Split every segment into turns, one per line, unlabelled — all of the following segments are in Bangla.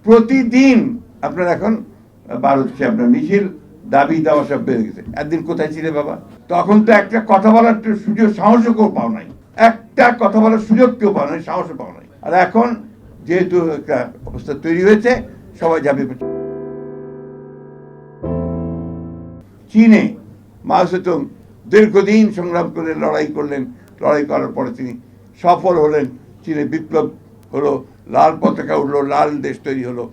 প্রতিদিন আপনার এখন বার হচ্ছে আপনার মিছিল, দাবি দাওয়া সব বেড়ে গেছে। একদিন কোথায় ছিলে বাবা? তখন তো একটা কথা বলার সুযোগ, সাহসও কেউ পাও নাই, একটা কথা বলার সুযোগ কেউ পাও নাই, সাহসও পাও নাই। আর এখন যেহেতু একটা অবস্থা তৈরি হয়েছে, সবাই যাবে। চীনে মাও সেতুং দীর্ঘদিন সংগ্রাম করে লড়াই করলেন, লড়াই করার পরে তিনি সফল হলেন, চীনে বিপ্লব হলো, লাল পতাকা উঠলো, লাল দেশ তৈরি হলো।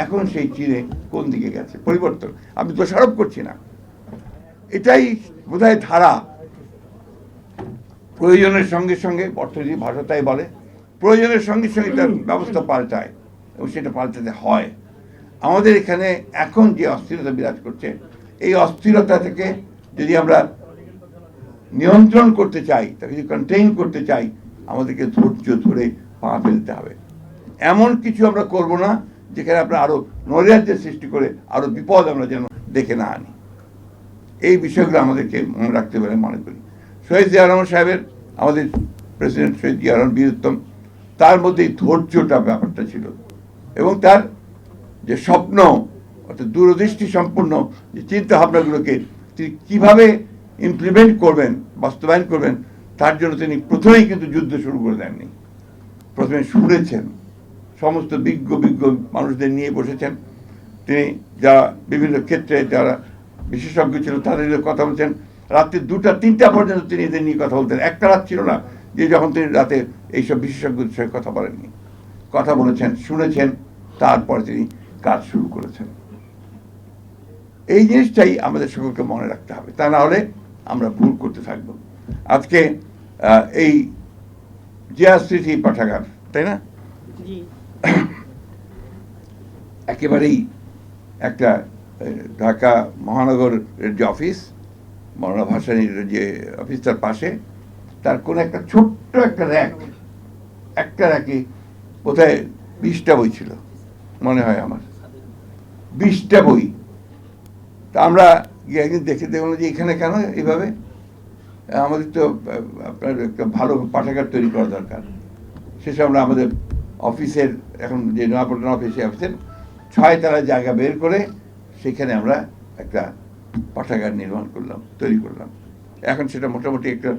এখন সেই চীনে কোন দিকে গেছে? পরিবর্তন। আমি দোষারোপ করছি না, এটাই বোধহয় ধারা। প্রয়োজনের সঙ্গে সঙ্গে, অর্থনৈতিক ভাষা তাই বলে, প্রয়োজনের সঙ্গে সঙ্গে তার ব্যবস্থা পাল্টায় এবং সেটা পাল্টাতে হয়। আমাদের এখানে এখন যে অস্থিরতা বিরাজ করছে, এই অস্থিরতা থেকে যদি আমরা নিয়ন্ত্রণ করতে চাই, তাকে যদি কন্টেইন করতে চাই, আমাদেরকে ধৈর্য ধরে পা ফেলতে হবে। এমন কিছু আমরা করব না যেখানে আমরা আরো নৈরাজ্যের সৃষ্টি করে আরো বিপদ আমরা যেন ডেকে না আনি। এই বিষয়গুলো আমাদেরকে মনে রাখতে পারে মনে করি। শহীদ জিয়া রহমান সাহেবের, আমাদের প্রেসিডেন্ট শহীদ জিয়া রহমান বীরুত্তম, তার মধ্যে এই ধৈর্যটা ব্যাপারটা ছিল এবং তার যে স্বপ্ন, অর্থাৎ দূরদৃষ্টি সম্পূর্ণ যে চিন্তা ভাবনাগুলোকে তিনি কীভাবে ইমপ্লিমেন্ট করবেন, বাস্তবায়ন করবেন, তার জন্য তিনি প্রথমেই কিন্তু যুদ্ধ শুরু করে দেননি। প্রথমে শুনেছেন, সমস্ত বিজ্ঞ মানুষদের নিয়ে বসেছেন। তিনি যারা বিভিন্ন ক্ষেত্রে যারা বিশেষজ্ঞ ছিল তাদের কথা বলছেন। রাত্রি 2টা-3টা পর্যন্ত তিনি এদের নিয়ে কথা বলতেন। একটা রাত ছিল না যে যখন তিনি রাতে এইসব বিশেষজ্ঞদের সঙ্গে কথা বলেননি। কথা বলেছেন, শুনেছেন, তারপর তিনি কাজ শুরু করেছেন। এই জিনিসটাই আমাদের সকলকে মনে রাখতে হবে, তা না হলে আমরা ভুল করতে থাকবো। আজকে এই জিয়া স্মৃতি পাঠাগার, তাই না, একেবারেই একটা ঢাকা মহানগরের যে অফিস, মৌলানা ভাসানীর যে অফিস, তার পাশে তার কোন একটা ছোট্ট একটা র্যাকে বোধহয় 20টা বই ছিল মনে হয় আমার, 20টা বই। তা আমরা গিয়ে একদিন দেখে দেখলাম যে এখানে কেন এইভাবে, আমাদের তো আপনার একটা ভালো পাঠাগার তৈরি করা দরকার। শেষে আমরা আমাদের অফিসের, এখন যে নয়াপল্টন অফিসের 6 তলায় জায়গা বের করে সেখানে আমরা একটা পাঠাগার নির্মাণ করলাম, তৈরি করলাম। এখন সেটা মোটামুটি একটা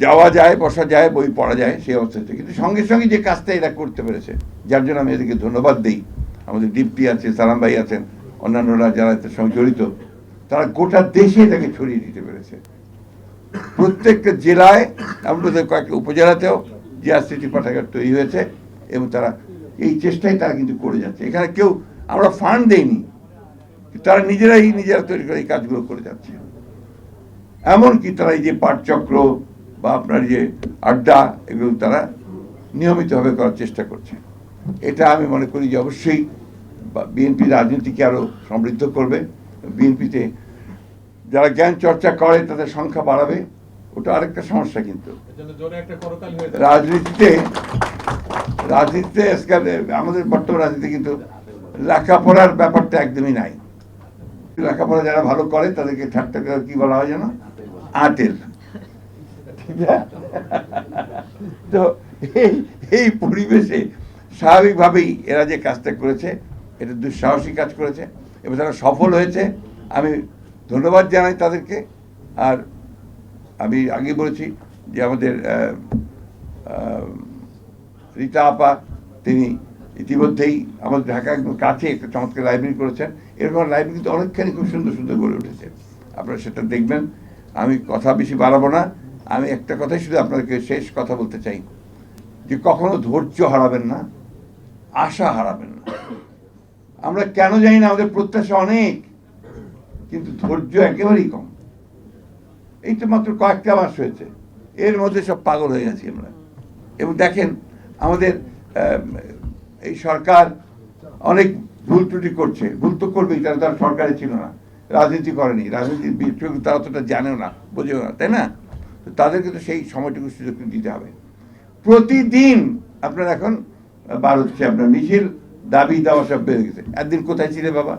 যাওয়া যায়, বসা যায়, বই পড়া যায় সেই অবস্থাতে। কিন্তু সঙ্গে সঙ্গে যে কাজটা এরা করতে পেরেছে, যার জন্য আমি এদেরকে ধন্যবাদ দিই। আমাদের দীপ্তি আছে, সালাম ভাই আছেন, অন্যান্যরা যারা এর সঙ্গে জড়িত, তারা গোটা দেশে এটাকে ছড়িয়ে দিতে পেরেছে। প্রত্যেকটা জেলায়, আমাদের কয়েকটা উপজেলাতেও জিয়া স্মৃতি পাঠাগার তৈরি হয়েছে এবং তারা এই চেষ্টাই তারা কিন্তু করে যাচ্ছে। এখানে কেউ আমরা ফান্ড দেইনি, তারা নিজেরা তৈরি করে এই কাজগুলো করে যাচ্ছে। এমনকি তারা এই যে পাঠচক্র বা আপনার যে আড্ডা, এগুলো তারা নিয়মিতভাবে করার চেষ্টা করছে। এটা আমি মনে করি যে অবশ্যই বিএনপি রাজনীতিকে আরো সমৃদ্ধ করবে। বিএনপিতে যারা জ্ঞান চর্চা করে তাদের সংখ্যা বাড়াবে, ওটা আরেকটা সমস্যা। কিন্তু রাজনীতিতে আমাদের বর্তমান রাজনীতি কিন্তু লেখাপড়ার ব্যাপারটা একদমই নাই। লেখাপড়া যারা ভালো করে তাদেরকে ঠাট্টা করে কি বলা হয় যেন, আটেল। তো এই পরিবেশে স্বাভাবিকভাবেই এরা যে কাজটা করেছে, এটা দুঃসাহসী কাজ করেছে এবং তারা সফল হয়েছে। আমি ধন্যবাদ জানাই তাদেরকে। আর আমি আগে বলেছি যে আমাদের রীতা আপা, তিনি ইতিমধ্যেই আমাদের ঢাকা কাছে একটা চমৎকার লাইব্রেরি করেছেন। এরকম লাইব্রেরি কিন্তু অনেকখানি খুব সুন্দর সুন্দর গড়ে উঠেছে, আপনারা সেটা দেখবেন। আমি কথা বেশি বাড়াবো না, আমি একটা কথাই শুধু আপনাদেরকে শেষ কথা বলতে চাই যে কখনো ধৈর্য হারাবেন না, আশা হারাবেন না। আমরা কেন জানি না, আমাদের প্রত্যাশা অনেক কিন্তু ধৈর্য একেবারেই কম। এই তো মাত্র কয়েকটা মাস হয়েছে, এর মধ্যে সব পাগল হয়ে গেছি আমরা। এবং দেখেন আমাদের এই সরকার অনেক ভুল ত্রুটি করছে, ভুল তো করবেই, তারা সরকারে ছিল না, রাজনীতি করেনি, রাজনীতির বিষয়গুলো তারা অতটা জানেও না, বোঝেও না, তাই না? তো তাদেরকে তো সেই সময়টুকু সুযোগ দিতে হবে। প্রতিদিন আপনার এখন বার হচ্ছে আপনার মিছিল, দাবি দাওয়া সব বেড়ে গেছে। একদিন কোথায় ছিলে বাবা?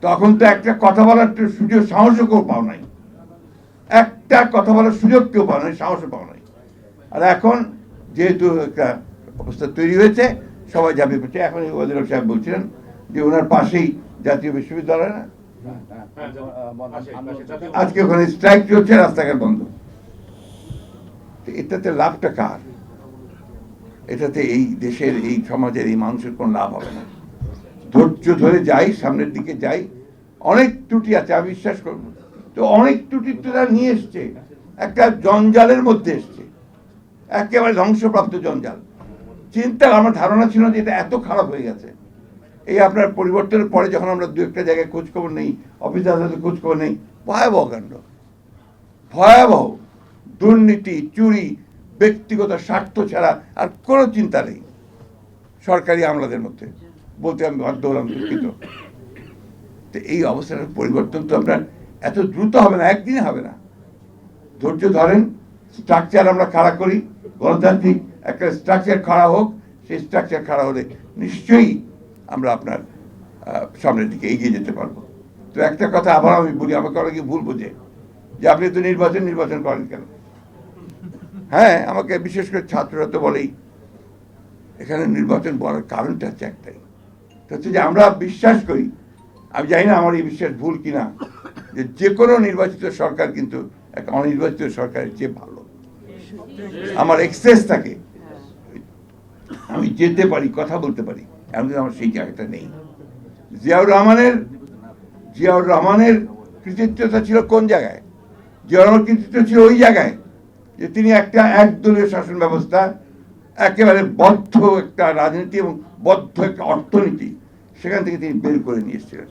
তখন তো একটা কথা বলার সুযোগ, সাহসও কেউ পাও নাই, একটা কথা বলার সুযোগ কেউ পাও নাই, সাহসও পাও নাই। আর এখন যেহেতু একটা অবস্থা তৈরি হয়েছে, সবাই ঝাঁপিয়ে পড়ছে। এখন ওয়াজির সাহেব বলছিলেন যে ওনার পাশেই জাতীয় বিশ্ববিদ্যালয় না, আজকে ওখানে স্ট্রাইক চলছে, রাস্তাঘাট বন্ধ। এটাতে লাভটা কার? এটাতে এই দেশের, এই সমাজের, এই মানুষের কোনো লাভ হবে না। ধৈর্য ধরে যাই, সামনের দিকে যাই। অনেক ত্রুটি আছে, আমি বিশ্বাস করবো, তো অনেক ত্রুটি তারা নিয়ে এসছে, একটা জঞ্জালের মধ্যে এসছে, একেবারে ধ্বংসপ্রাপ্ত জঞ্জাল। চিন্তা, আমার ধারণা ছিল যে এটা এত খারাপ হয়ে গেছে। এই আপনার পরিবর্তনের পরে যখন আমরা দু একটা জায়গায় খোঁজখবর নেই, অফিস আদালতে খোঁজখবর নেই, ভয়াবহ কাণ্ড, ভয়াবহ দুর্নীতি, চুরি, ব্যক্তিগত স্বার্থ ছাড়া আর কোনো চিন্তা নেই সরকারি আমলাদের মধ্যে। বলতে আমি বাধ্য হলাম, দুঃখিত। তো এই অবস্থার পরিবর্তন তো আপনার এত দ্রুত হবে না, একদিনে হবে না। ধৈর্য ধরেন, স্ট্রাকচার আমরা খাড়া করি, গণতান্ত্রিক একটা স্ট্রাকচার খাড়া হোক। সেই স্ট্রাকচার খাড়া হলে নিশ্চয়ই আমরা আপনার সামনের দিকে এগিয়ে যেতে পারবো। তো একটা কথা আবার আমি বলি, আমাকে অনেকে ভুল বোঝে যে আপনি তো নির্বাচন করেন কেন? হ্যাঁ, আমাকে বিশেষ করে ছাত্ররা তো বলেই, এখানে নির্বাচন বলার কারণটা হচ্ছে একটাই, হচ্ছে যে আমরা বিশ্বাস করি, আমি জানি না আমার এই বিশ্বাস ভুল কিনা, যে কোনো নির্বাচিত সরকার কিন্তু একটা অনির্বাচিত সরকারের চেয়ে ভালো। আমার এক্সেস থাকে, আমি যেতে পারি, কথা বলতে পারি, এমন আমার সেই জায়গাটা নেই। জিয়াউর রহমানের কৃতিত্বটা ছিল কোন জায়গায়? জিয়াউর রহমানের কৃতিত্ব ছিল ওই জায়গায় যে তিনি একটা একদলীয় শাসন ব্যবস্থা, একেবারে বদ্ধ একটা রাজনীতি এবং বদ্ধ একটা অর্থনীতি, সেখান থেকে তিনি বের করে নিয়ে এসেছিলেন।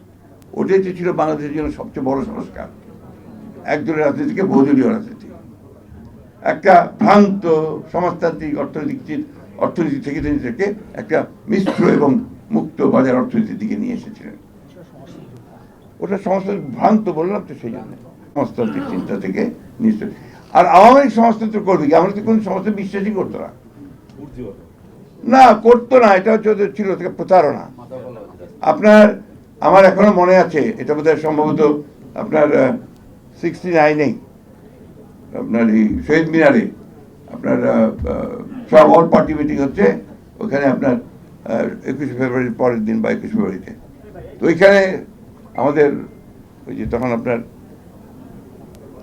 ওটাই ছিল বাংলাদেশের জন্য সবচেয়ে বড় সংস্কার, একদলীয় রাজনীতিকে বহুদলীয় রাজনীতি, একটা ভ্রান্ত সমাজতান্ত্রিক অর্থনীতি থেকে একটা মিশ্র এবং মুক্ত বাজার অর্থনীতির দিকে নিয়ে এসেছিলেন। ওটা সমাজতান্ত্রিক ভ্রান্ত বললাম তো, সেই জন্য সমাজতান্ত্রিক চিন্তা থেকে নিশ্চয়। আর আওয়ামী লীগ সমাজতন্ত্র করবে কি? আমরা তো কোনো সমাজতন্ত্র বিশ্বাসই করতো না, করতো না। এটা ছিল প্রতারণা। আপনার, আমার এখনো মনে আছে, এটা বোধহয় সম্ভবত আপনার 69-এই আপনার এই শহীদ মিনারে আপনার সব অল পার্টি মিটিং হচ্ছে, ওখানে আপনার 21শে ফেব্রুয়ারির পরের দিন বা 21 ফেব্রুয়ারিতে। তো ওইখানে আমাদের ওই যে তখন আপনার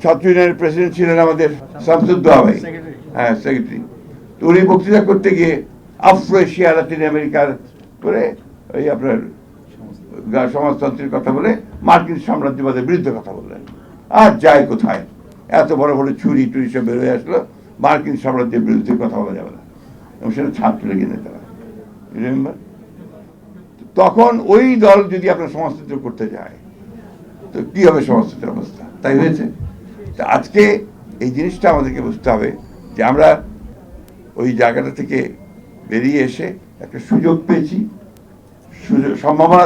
ছাত্র ইউনিয়নের প্রেসিডেন্ট ছিলেন আমাদের শামসুদ্দোহা ভাই, হ্যাঁ, সেক্রেটারি। তো উনি বক্তৃতা করতে গিয়ে আফ্রো এশিয়া, লাতিন আমেরিকার করে ওই আপনার সমাজতন্ত্রের কথা বলে মার্কিন সাম্রাজ্যবাদের বিরুদ্ধে কথা বললেন। আর যায় কোথায়, এত বড় বড় চুরি টুরি সব বেরোয় আসলো, মার্কিন সাম্রাজ্যের বিরুদ্ধে কথা বলা যাবে না, এবং সেটা ছাত্রলীগের নেতারা। রিমেম্বার, তখন ওই দল যদি আপনার সমাজতন্ত্র করতে যায় তো কি হবে সমাজতন্ত্রের অবস্থা? তাই হয়েছে। তা আজকে এই জিনিসটা আমাদেরকে বুঝতে হবে যে আমরা ওই জায়গাটা থেকে বেরিয়ে এসে একটা সুযোগ পেয়েছি, সম্ভাবনা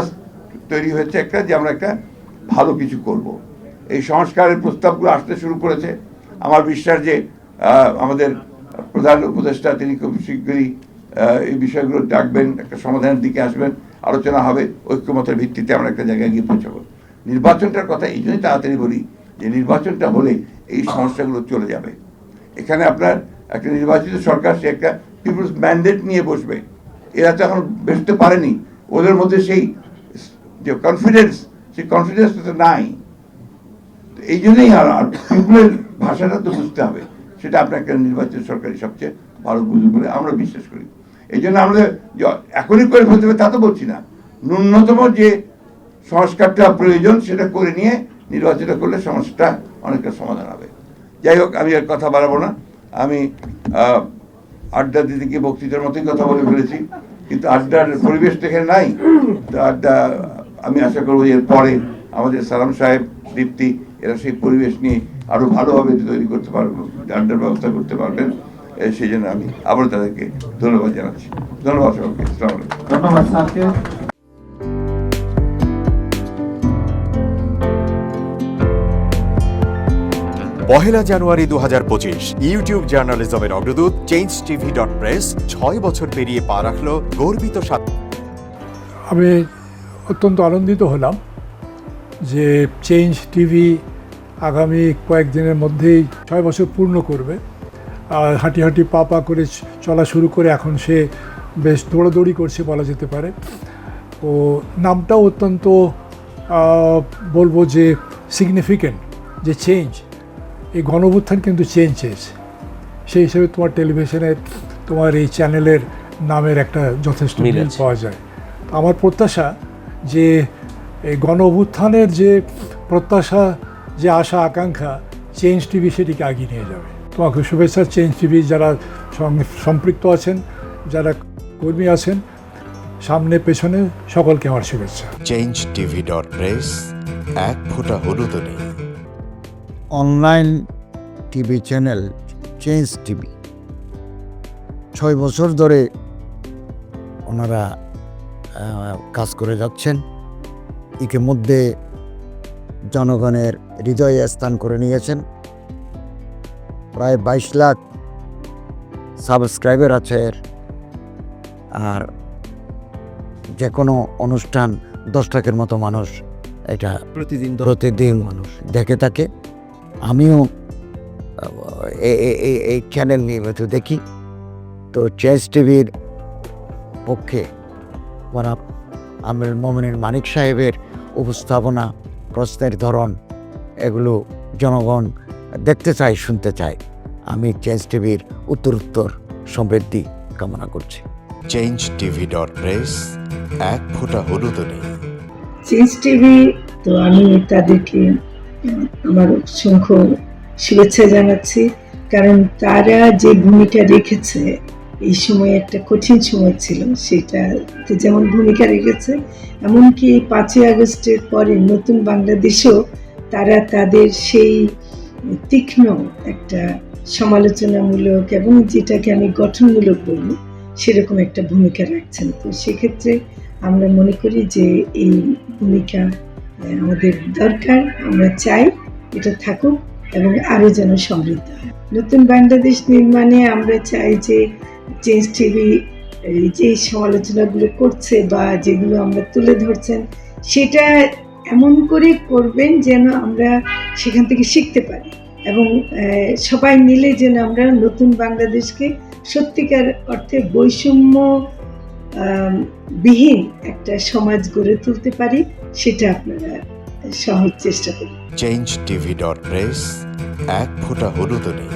তৈরি হয়েছে একটা, যে আমরা একটা ভালো কিছু করব। এই সংস্কারের প্রস্তাবগুলো আসতে শুরু করেছে। আমার বিশ্বাস যে আমাদের প্রধান উপদেষ্টা তিনি খুব শীঘ্রই এই বিষয়গুলো ডাকবেন, একটা সমাধানের দিকে আসবেন, আলোচনা হবে, ঐক্যমতের ভিত্তিতে আমরা একটা জায়গায় গিয়ে পৌঁছাবো। নির্বাচনটার কথা এই জন্যই তাড়াতাড়ি বলি যে নির্বাচনটা হলে এই সমস্যাগুলো চলে যাবে। এখানে আপনার একটা নির্বাচিত সরকার, সে একটা পিপুলস ম্যান্ডেট নিয়ে বসবে। এরা তো এখন বসতে পারেনি, ওদের মধ্যে সেই যে কনফিডেন্স, সেই কনফিডেন্সটা তো নাই। এই জন্যই আর পিপুলের ভাষাটা তো বুঝতে হবে, সেটা আপনার একটা নির্বাচিত সরকারি সবচেয়ে ভালো বুঝবে বলে আমরা বিশ্বাস করি। এই জন্য আমাদের এখনই করে ফেলতে হবে তা তো বলছি না, ন্যূনতম যে সংস্কারটা প্রয়োজন সেটা করে নিয়ে নির্বাচিত করলে সমস্যাটা অনেকটা সমাধান হবে। যাই হোক, আমি আর কথা বাড়াবো না। আমি আড্ডা দিতে গিয়ে বক্তৃতার মতোই কথা বলে ফেলেছি, কিন্তু আড্ডার পরিবেশ তো এখানে নাই। তো আড্ডা আমি আশা করবো এর পরে আমাদের সালাম সাহেব, দীপ্তি, এরা সেই পরিবেশ নিয়ে আরো ভালোভাবে তৈরি করতে পারবো, আড্ডার ব্যবস্থা করতে পারবেন। সেই জন্য আমি আবার তাদেরকে ধন্যবাদ জানাচ্ছি। ধন্যবাদ সবাইকে। আসসালামু আলাইকুম।
ধন্যবাদ স্যারকে।
পহেলা জানুয়ারি 2025 ইউটিউব জার্নালিজমের অগ্রদূত changetv.press 6 বছর পেরিয়ে পা রাখলো গর্বিত
আমি অত্যন্ত আনন্দিত হলাম যে চেঞ্জ টিভি আগামী কয়েকদিনের মধ্যেই 6 বছর পূর্ণ করবে। আর হাঁটি হাঁটি পা পা করে চলা শুরু করে এখন সে বেশ দৌড়াদৌড়ি করছে বলা যেতে পারে। তো নামটাও অত্যন্ত বলবো যে সিগনিফিক্যান্ট, যে চেঞ্জ, এই গণঅভ্যুত্থান কিন্তু চেঞ্জ চেয়েছে। সেই হিসেবে তোমার টেলিভিশনের, তোমার এই চ্যানেলের নামের একটা যথেষ্ট মিল পাওয়া যায়। আমার প্রত্যাশা যে এই গণঅভ্যুত্থানের যে প্রত্যাশা, যে আশা আকাঙ্ক্ষা, চেঞ্জ টিভি সেটিকে এগিয়ে নিয়ে যাবে। তোমাকে শুভেচ্ছা চেঞ্জ টিভি যারা সম্পৃক্ত আছেন, যারা কর্মী আছেন, সামনে পেছনে সকলকে আমার শুভেচ্ছা।
changetv.press, এক ফোঁটা হলুদও নেই।
Online TV channel change TV 6 বছর ধরে ওনারা কাজ করে যাচ্ছেন। ইতিমধ্যে জনগণের হৃদয়ে স্থান করে নিয়েছেন। প্রায় 22 লাখ সাবস্ক্রাইবার আছে এর। আর যে কোনো অনুষ্ঠান 10 লাখের মতো মানুষ এটা প্রতিদিন মানুষ দেখে থাকে। আমিও এই চ্যানেল নিয়মিত দেখি। তো চেঞ্জ টিভির পক্ষে আমির মোমিনুল মানিক সাহেবের উপস্থাপনা, প্রশ্নের ধরন, এগুলো জনগণ দেখতে চায়, শুনতে চায়। আমি চেঞ্জ টিভির উত্তরোত্তর সমৃদ্ধি কামনা করছি।
changetv.press, এক ফোঁটা হলুদও নেই।
চেঞ্জ টিভি, তো আমি তাদেরকে আমার অসংখ্য শুভেচ্ছা জানাচ্ছি, কারণ তারা যে ভূমিকা রেখেছে এই সময়, একটা কঠিন সময় ছিল, সেটাতে যেমন ভূমিকা রেখেছে, এমনকি 5ই আগস্টের পরে নতুন বাংলাদেশেও তারা তাদের সেই তীক্ষ্ণ একটা সমালোচনামূলক এবং যেটাকে আমি গঠনমূলক বলব সেরকম একটা ভূমিকা রাখছেন। তো সেক্ষেত্রে আমরা মনে করি যে এই ভূমিকা আমাদের দরকার, আমরা চাই এটা থাকুক এবং আরও যেন সমৃদ্ধ হয়। নতুন বাংলাদেশ নির্মাণে আমরা চাই যে চেঞ্জ টিভি যে সমালোচনাগুলো করছে বা যেগুলো আমরা তুলে ধরছেন, সেটা এমন করে করবেন যেন আমরা সেখান থেকে শিখতে পারি এবং সবাই মিলে যেন আমরা নতুন বাংলাদেশকে সত্যিকার অর্থে বৈষম্য বিহীন একটা সমাজ গড়ে তুলতে পারি, সেটা আপনারা সহজ চেষ্টা করুন।
changetv.press, এক ফোঁটা হলুদও নেই।